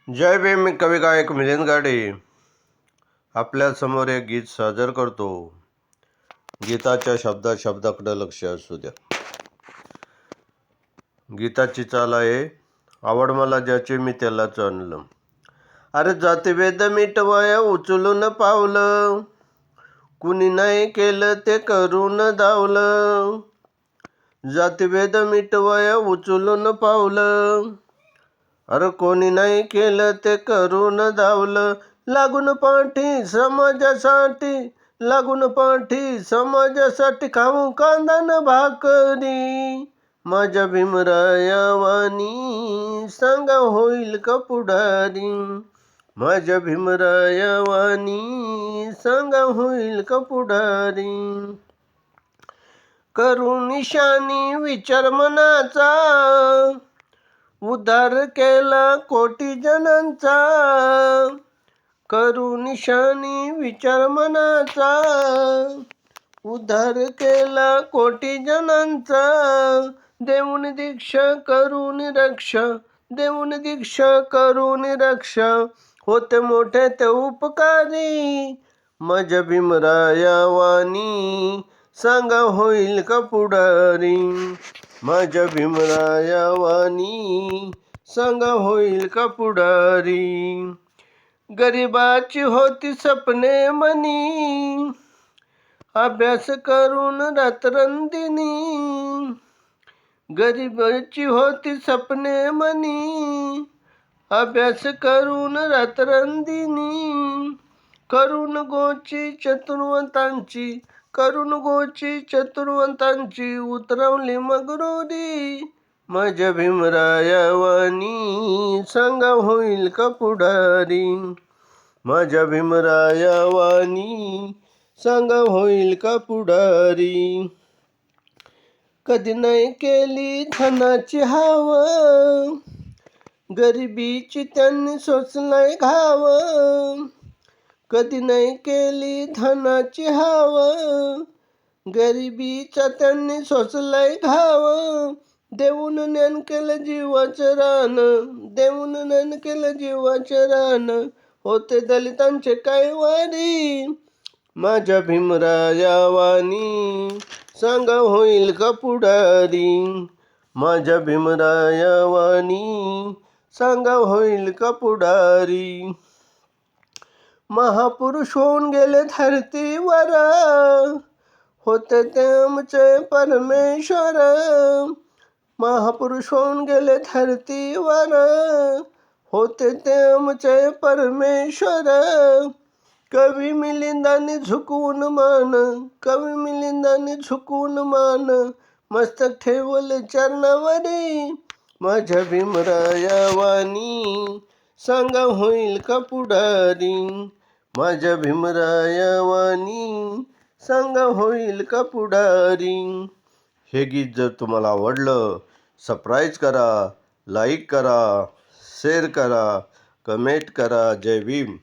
जय भीम. मी कवी गायक मिलिंद गाडे आपल्यासमोर एक गीत सादर करतो. गीताच्या शब्दाकडे लक्ष असू द्या. गीताची चाल आहे, आवड मला ज्याची मी त्यालाच आणलं. अरे जातीभेद मिटवाया उचलून पावलं, कुणी नाही केलं ते करून धावलं. जातीभेद मिटवाया उचलून पावलं, अरे कोणी नाही केलं ते करून धावलं. लागून पाठी समाजासाठी, लागून पाठी समाजासाठी, खाऊ कांदा न भाकरी. माझ्या भीमराया वाणी सांगा होईल का पुढारी. माझ्या भीमराया वाणी सांगा होईल का पुढारी. करू निशाणी विचार मनाचा, उद्धार केला कोटी जणांचा. करू निशाणी विचार मनाचा, उद्धार केला कोटी जणांचा. देऊन दीक्षा करून रक्षा, देऊन दीक्षा करून रक्षा, होते मोठे ते उपकारी. माझ्या भीमराया वाणी सांगा होईल का पुढारी. माझ्या भीमराया वाणी सांगा होईल का पुढारी. गरिबाची होती सपने मनी, अभ्यास करून रात्रंदिनी. गरिबाची होती सपने मनी, अभ्यास करून रात्रंदिनी. करून गोची चतुर्वंतांची, करून गोची चतुर्वंतांची, उतरवली मगरुरी. माझ्या भीमराया वाणी सांगा होईल का पुढारी. माझ्या भीमराया वाणी सांगा होईल का पुढारी. कधी नाही केली धनाची हाव, गरिबीची त्यांनी सोसलाय घाव. कधी नाही केली धनाची हाव, गरिबीचा त्यांनी सोसलाय घाव. देऊन ज्ञान केलं जीवाचं रान, देऊन ज्ञान केलं जीवाचं रान, होते दलितांचे काय वारी. माझ्या भीमराया वाणी सांगा होईल का पुढारी. माझ्या भीमराया वाणी सांगा होईल का पुढारी. महापुरुष होऊन गेले धरतीवर, होते ते आमचे परमेश्वर. महापुरुष होऊन गेले धरतीवर, होते ते आमचे परमेश्वर. कवी मिलिंदाने झुकवून मान, कवी मिलिंदाने झुकवून मान, मस्तक ठेवले चरणावरी. माझ्या भीमराया वाणी सांगा होईल का पुढारी. माझ्या भीमराया वाणी सांगा होईल का पुढारी. हे गीत जर तुम्हाला आवडलं, सबस्क्राईब करा, लाईक करा, शेअर करा, कमेंट करा. जय भीम.